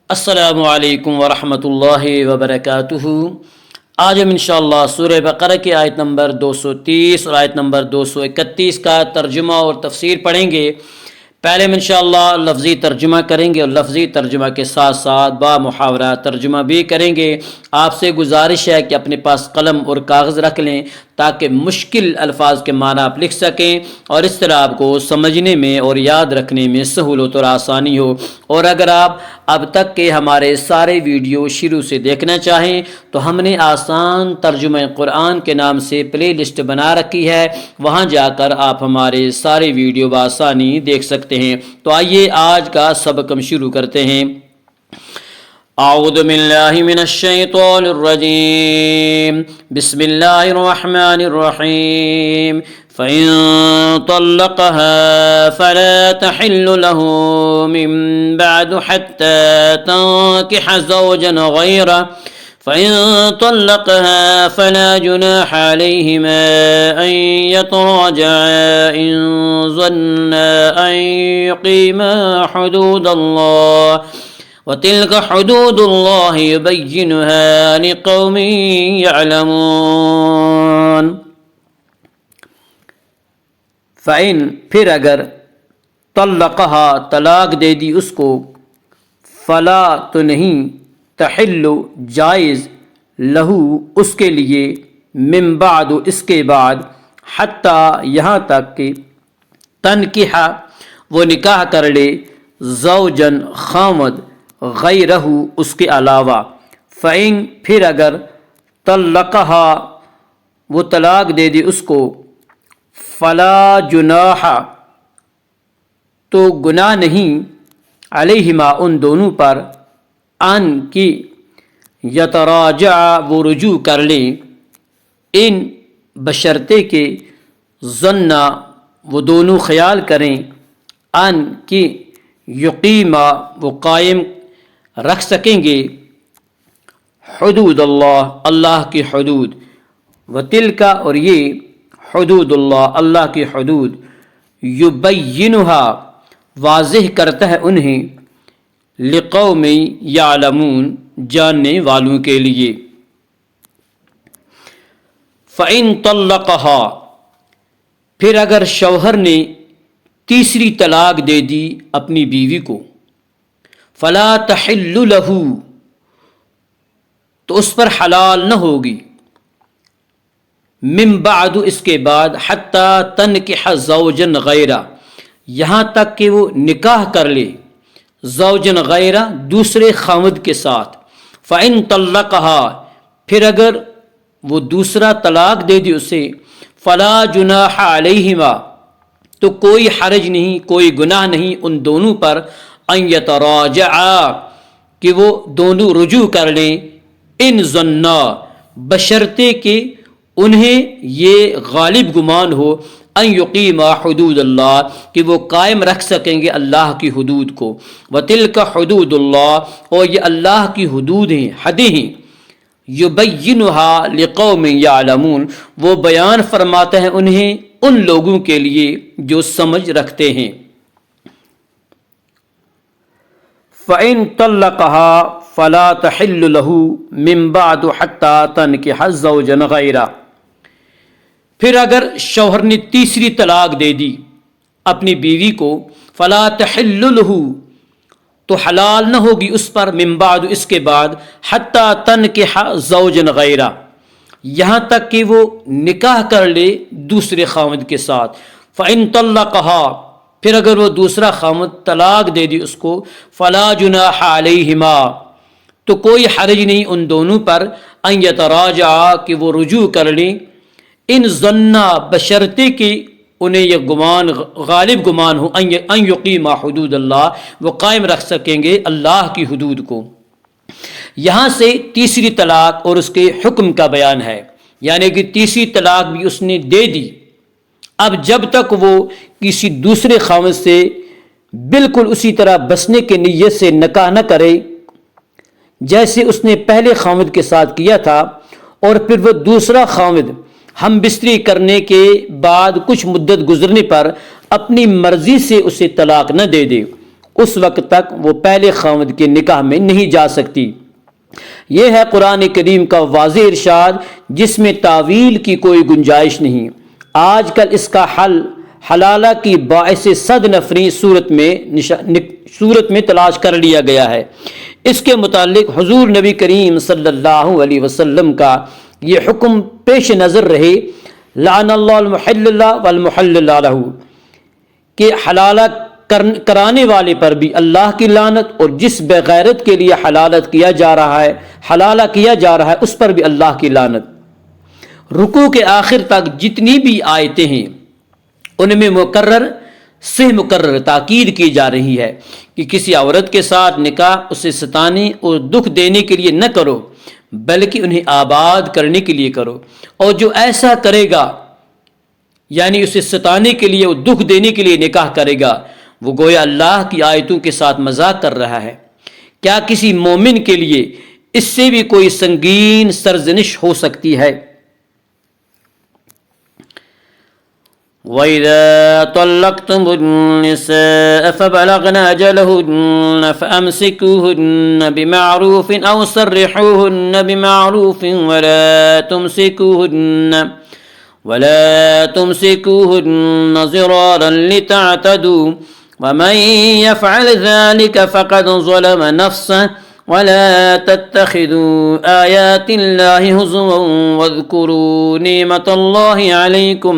السلام علیکم ورحمۃ اللہ وبرکاتہ۔ آج ہم انشاءاللہ سورہ بقرہ کی آیت نمبر 230 اور آیت نمبر 231 کا ترجمہ اور تفسیر پڑھیں گے۔ پہلے ہم انشاءاللہ لفظی ترجمہ کریں گے اور لفظی ترجمہ کے ساتھ ساتھ با محاورہ ترجمہ بھی کریں گے۔ آپ سے گزارش ہے کہ اپنے پاس قلم اور کاغذ رکھ لیں تاکہ مشکل الفاظ کے معنی آپ لکھ سکیں اور اس طرح آپ کو سمجھنے میں اور یاد رکھنے میں سہولت اور آسانی ہو۔ اور اگر آپ اب تک کے ہمارے سارے ویڈیو شروع سے دیکھنا چاہیں تو ہم نے آسان ترجمہ قرآن کے نام سے پلے لسٹ بنا رکھی ہے، وہاں جا کر آپ ہمارے سارے ویڈیو بآسانی دیکھ سکتے ہیں۔ تو آئیے آج کا سبق ہم شروع کرتے ہیں۔ اعوذ باللہ من الشیطان الرجیم، بسم اللہ الرحمن الرحیم۔ فَإِن طَلَّقَهَا فَلَا تَحِلُّ لَهُ مِن بَعْدُ حَتَّى تَنكِحَ زَوْجًا غَيْرَهُ فَإِن طَلَّقَهَا فَلَا جُنَاحَ عَلَيْهِمَا أَن يَتَرَاجَعَا إِن ظَنَّا أَن يُقِيمَا حُدُودَ اللَّهِ وَتِلْكَ حُدُودُ اللَّهِ يُبَيِّنُهَا لِقَوْمٍ يَعْلَمُونَ۔ فَإِن پھر اگر طلقها طلاق دے دی اس کو، فلا تو نہیں، تحل جائز، لہو اس کے لیے، من بعد اس کے بعد، حتی یہاں تک کہ تنکح وہ نکاح کر لے، زوجن خامد، غیرہ اس کے علاوہ، فَإِن پھر اگر طلقها وہ طلاق دے دی اس کو، فلا جناح تو گناہ نہیں، علیہما ان دونوں پر، ان کی یتراجع وہ رجوع کر لیں، ان بشرطے کے ظنّا وہ دونوں خیال کریں، ان کی یقیما وہ قائم رکھ سکیں گے، حدود اللہ اللہ کی حدود، وتلکا اور یہ حدود اللہ اللہ کی حدود، یبینھا واضح کرتا ہے انہیں، لقوم یعلمون جاننے والوں کے لیے۔ فَإِن طَلَّقَهَا پھر اگر شوہر نے تیسری طلاق دے دی اپنی بیوی کو، فلا تحل لہ تو اس پر حلال نہ ہوگی، من بعد اس کے بعد، حتی تنکح زوجن غیرہ یہاں تک کہ وہ نکاح کر لے، زوجن غیرہ دوسرے خامد کے ساتھ۔ فَإِن طَلَّقَهَا پھر اگر وہ دوسرا طلاق دے دی اسے، فلا جناح علیہما تو کوئی حرج نہیں، کوئی گناہ نہیں ان دونوں پر، ان یتراجعا کہ وہ دونوں رجوع کر لیں، ان ظنّا بشرطے کہ انہیں یہ غالب گمان ہو، ان یقیما حدود اللہ کہ وہ قائم رکھ سکیں گے اللہ کی حدود کو، وتلک حدود اللہ اور یہ اللہ کی حدود ہیں، حدیں ہیں، یبینھا لقوم یعلمون وہ بیان فرماتا ہے انہیں ان لوگوں کے لیے جو سمجھ رکھتے ہیں۔ فَإِن طَلَّقَهَا فَلَا تَحِلُّ لَهُ مِن بَعْدُ حَتَّى تَنكِحَ زَوْجًا غَيْرَهُ پھر اگر شوہر نے تیسری طلاق دے دی اپنی بیوی کو، فلا تحل لہ تو حلال نہ ہوگی اس پر، من بعد اس کے بعد، حتی تنکح زوجن غیرہ یہاں تک کہ وہ نکاح کر لے دوسرے خامد کے ساتھ۔ فَإِن طَلَّقَهَا پھر اگر وہ دوسرا خامد طلاق دے دی اس کو، فلا جناح علیہما تو کوئی حرج نہیں ان دونوں پر، ان یتراجعا کہ وہ رجوع کر لیں، ان ظنّا بشرطے کہ انہیں یہ گمان غالب گمان ہو، ان یقیما حدود اللہ وہ قائم رکھ سکیں گے اللہ کی حدود کو۔ یہاں سے تیسری طلاق اور اس کے حکم کا بیان ہے، یعنی کہ تیسری طلاق بھی اس نے دے دی، اب جب تک وہ کسی دوسرے خامد سے بالکل اسی طرح بسنے کے نیت سے نکاح نہ کرے جیسے اس نے پہلے خامد کے ساتھ کیا تھا، اور پھر وہ دوسرا خامد ہم بستری کرنے کے بعد کچھ مدت گزرنے پر اپنی مرضی سے اسے طلاق نہ دے دے، اس وقت تک وہ پہلے خاوند کے نکاح میں نہیں جا سکتی۔ یہ ہے قرآن کریم کا واضح ارشاد جس میں تاویل کی کوئی گنجائش نہیں۔ آج کل اس کا حل حلالہ کی باعث صد نفری صورت میں تلاش کر لیا گیا ہے۔ اس کے متعلق حضور نبی کریم صلی اللہ علیہ وسلم کا یہ حکم پیش نظر رہے، لعن اللہ المحلل والمحلل لہ، کہ حلالہ کرانے والے پر بھی اللہ کی لعنت، اور جس بغیرت کے لیے حلالہ کیا جا رہا ہے اس پر بھی اللہ کی لعنت۔ رکوع کے آخر تک جتنی بھی آیتیں ہیں ان میں مکرر تاکید کی جا رہی ہے کہ کسی عورت کے ساتھ نکاح اسے ستانے اور دکھ دینے کے لیے نہ کرو، بلکہ انہیں آباد کرنے کے لیے کرو، اور جو ایسا کرے گا یعنی اسے ستانے کے لیے اور دکھ دینے کے لیے نکاح کرے گا، وہ گویا اللہ کی آیتوں کے ساتھ مذاق کر رہا ہے۔ کیا کسی مومن کے لیے اس سے بھی کوئی سنگین سرزنش ہو سکتی ہے؟ وَإِذَا طَلَّقْتُمُ النِّسَاءَ فَبَلَغْنَ أَجَلَهُنَّ فَأَمْسِكُوهُنَّ بِمَعْرُوفٍ أَوْ سَرِّحُوهُنَّ بِمَعْرُوفٍ وَلَا تُمْسِكُوهُنَّ ضِرَارًا لِتَعْتَدُوا وَمَن يَفْعَلْ ذَلِكَ فَقَدْ ظَلَمَ نَفْسَهُ وَلَا تَتَّخِذُوا آيَاتِ اللَّهِ هُزُوًا وَاذْكُرُوا نِعْمَةَ اللَّهِ عَلَيْكُمْ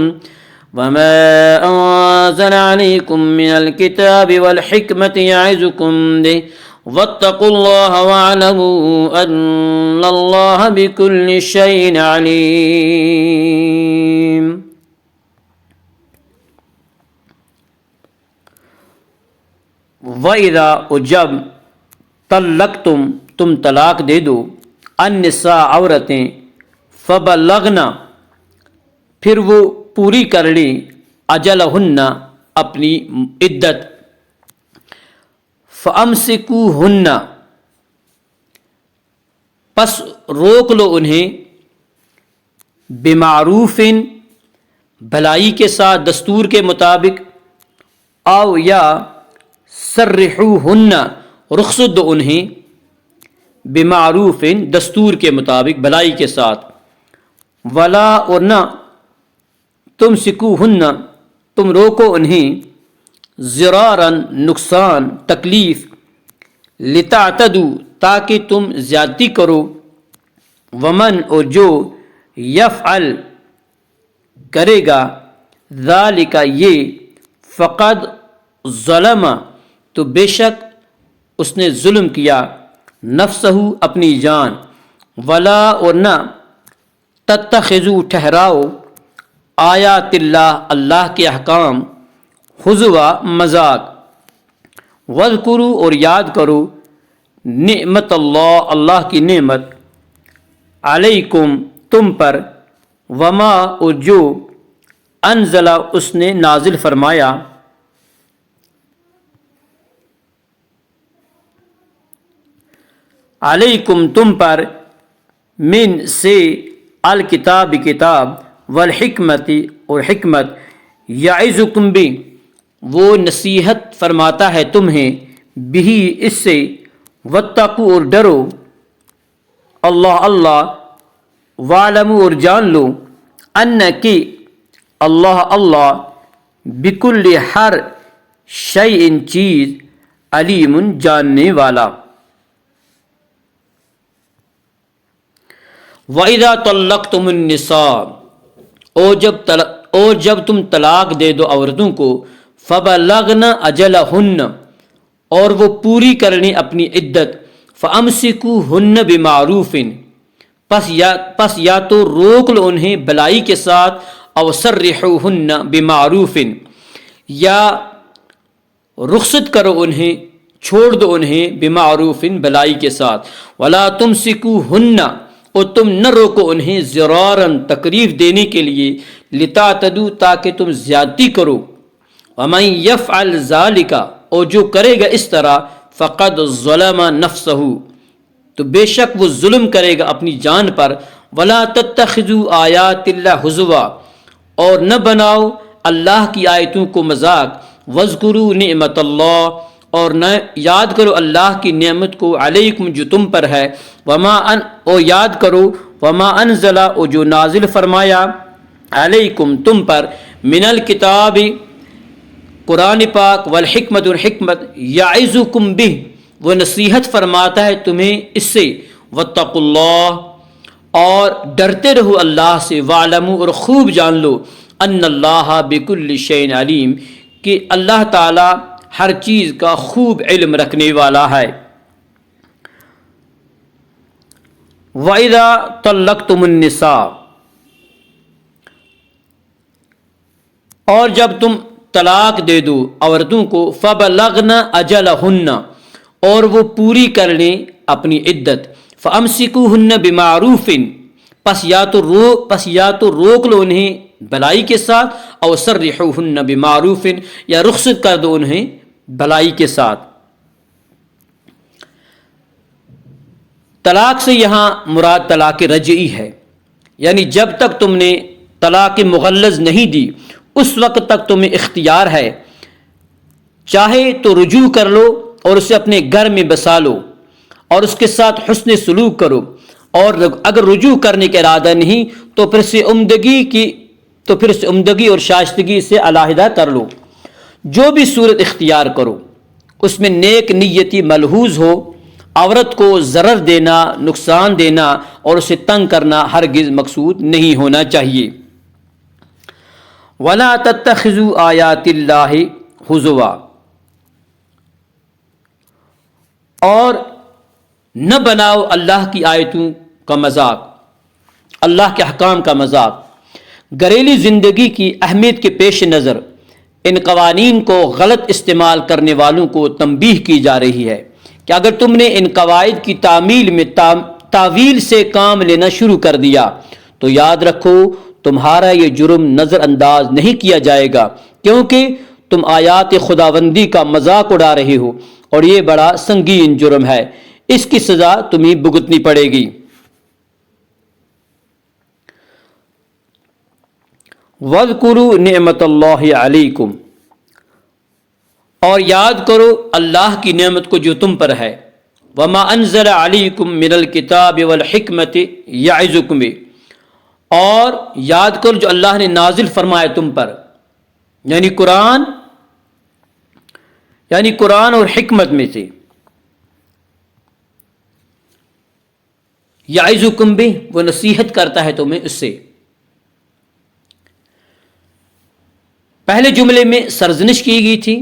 وَمَا أَنزَلَ عَلَيْكُم مِّنَ الْكِتَابِ وَالْحِكْمَةِ يَعِظُكُم بِهِ وَاتَّقُوا اللَّهَ وَاعْلَمُوا أَنَّ اللَّهَ بِكُلِّ شَيْءٍ عَلِيمٌ۔ وَإِذَا، اور جب طلقتم، تم طلاق دے دو، النساء، عورتیں، فبلغنا، پھر وہ پوری کر لیں، اجلہن، اپنی عدت، فامسکوہن، پس روک لو انہیں، بمعروف، بھلائی کے ساتھ، دستور کے مطابق، او یا سرحوہن، رخصت دو انہیں، بمعروف، دستور کے مطابق، بھلائی کے ساتھ، ولا، اور نہ، تم سکوہن، تم روکو انہیں، ضرارن، نقصان، تکلیف، لتعتدوا، تاکہ تم زیادتی کرو، ومن، اور جو، یفعل، کرے گا، ذالک، یہ، فقد ظلم، تو بے شک اس نے ظلم کیا، نفسہ، اپنی جان، ولا، اور نہ، تتخذوا، ٹھہراؤ، آیات اللہ، اللہ کے احکام، ہزوا، مذاق، واذکروا، اور یاد کرو، نعمت اللہ، اللہ کی نعمت، علیکم، تم پر، وما، اور جو، انزلہ، اس نے نازل فرمایا، علیکم، تم پر، من، سے، الکتاب، کتاب، والحکمت، اور حکمت، یعظکم بھی، وہ نصیحت فرماتا ہے تمہیں، بھی، اس سے، واتقوا، اور ڈرو، اللہ، اللہ، وعلموا، اور جان لو، ان، کہ، اللہ، بکل، ہر، شیء، چیز، علیم، جاننے والا۔ وَإِذَا طَلَّقْتُمُ النِّسَاءَ، اور جب تم طلاق دے دو عورتوں کو، فَبَلَغْنَ أَجَلَهُنَّ، اور وہ پوری کر لیں اپنی عدت، فَأَمْسِكُوهُنَّ بِمَعْرُوفٍ، پس یا تو روک لو انہیں بھلائی کے ساتھ، او سرحوهن بِمَعْرُوفٍ، یا رخصت کرو انہیں، چھوڑ دو انہیں، بِمَعْرُوفٍ، بھلائی کے ساتھ، وَلَا تُمْسِكُوهُنَّ، اور تم نہ روکو انہیں، ضرارن، تکلیف دینے کے لیے، لتعتدوا، تاکہ تم زیادتی کرو، ومن یفعل ذالک، اور جو کرے گا اس طرح، فقد ظلم نفسہ، تو بے شک وہ ظلم کرے گا اپنی جان پر، ولا تتخذوا آیات اللہ ہزوا، اور نہ بناؤ اللہ کی آیتوں کو مذاق، واذکروا نعمت اللہ، اور نہ یاد کرو اللہ کی نعمت کو علیکم جو تم پر ہے، اور یاد کرو وما انزل او جو نازل فرمایا علیکم تم پر من الکتاب قرآن پاک والحکمت اور حکمت یعظکم بہ وہ نصیحت فرماتا ہے تمہیں اس سے، واتقوا اللہ اور ڈرتے رہو اللہ سے، واعلموا اور خوب جان لو ان اللہ بکل شیء علیم کہ اللہ تعالی ہر چیز کا خوب علم رکھنے والا ہے۔ وَإِذَا طَلَّقْتُمُ النِّسَاءَ اور جب تم طلاق دے دو عورتوں کو، فَبَلَغْنَ أَجَلَهُنَّ اور وہ پوری کر لیں اپنی عدت، فَأَمْسِكُوهُنَّ بِمَعْرُوفٍ پس یا تو روک لو انہیں بھلائی کے ساتھ، او سرحوهن بمعروف یا رخصت کر دو انہیں بھلائی کے ساتھ۔ طلاق سے یہاں مراد طلاق رجعی ہے، یعنی جب تک تم نے طلاق مغلظ نہیں دی اس وقت تک تمہیں اختیار ہے، چاہے تو رجوع کر لو اور اسے اپنے گھر میں بسا لو اور اس کے ساتھ حسن سلوک کرو، اور اگر رجوع کرنے کا ارادہ نہیں تو پھر سے عمدگی اور شائستگی سے علیحدہ کر لو۔ جو بھی صورت اختیار کرو اس میں نیک نیتی ملحوظ ہو، عورت کو ضرر دینا، نقصان دینا اور اسے تنگ کرنا ہرگز مقصود نہیں ہونا چاہیے۔ وَلَا تَتَّخِذُوا آیَاتِ اللَّهِ ہُزُوًا اور نہ بناؤ اللہ کی آیتوں کا مذاق، اللہ کے احکام کا مذاق۔ گھریلو زندگی کی اہمیت کے پیش نظر ان قوانین کو غلط استعمال کرنے والوں کو تنبیہ کی جا رہی ہے کہ اگر تم نے ان قواعد کی تعمیل میں تعویل سے کام لینا شروع کر دیا تو یاد رکھو تمہارا یہ جرم نظر انداز نہیں کیا جائے گا، کیونکہ تم آیات خداوندی کا مذاق اڑا رہے ہو اور یہ بڑا سنگین جرم ہے، اس کی سزا تمہیں بھگتنی پڑے گی۔ وَاذْكُرُوا نِعْمَتَ اللَّهِ عَلَيْكُمْ اور یاد کرو اللہ کی نعمت کو جو تم پر ہے، وَمَا أَنزَلَ عَلَيْكُمْ مِنَ الْكِتَابِ وَالْحِكْمَةِ يَعِظُكُمْ اور یاد کرو جو اللہ نے نازل فرمایا تم پر، یعنی قرآن اور حکمت میں سے، یعظکم بہ وہ نصیحت کرتا ہے تمہیں اس سے۔ پہلے جملے میں سرزنش کی گئی تھی،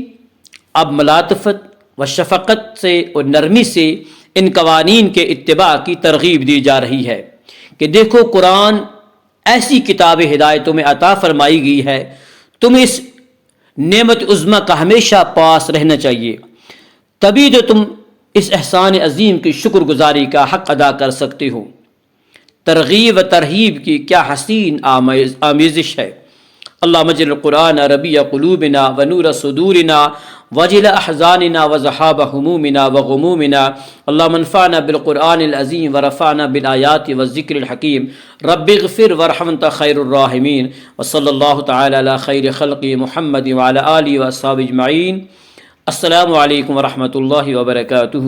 اب ملاطفت و شفقت سے اور نرمی سے ان قوانین کے اتباع کی ترغیب دی جا رہی ہے کہ دیکھو قرآن ایسی کتاب ہدایتوں میں عطا فرمائی گئی ہے، تمہیں اس نعمت عظمیٰ کا ہمیشہ پاس رہنا چاہیے، تبھی تو تم اس احسان عظیم کی شکر گزاری کا حق ادا کر سکتے ہو۔ ترغیب و ترہیب کی کیا حسین آمیزش ہے۔ اللہم اجعل القرآن ربیع قلوبنا ونور صدورنا وجل احزاننا وذہاب ہمومنا وغمومنا، اللہم انفعنا بالقرآن العظیم ورفعنا بالآیات والذکر الحکیم، رب اغفر وارحم انت خیر الراحمین، وصلی اللہ تعالی علی خیر خلق محمد وعلی آلہ واصحابہ اجمعین۔ السلام علیکم ورحمۃ اللہ وبرکاتہ۔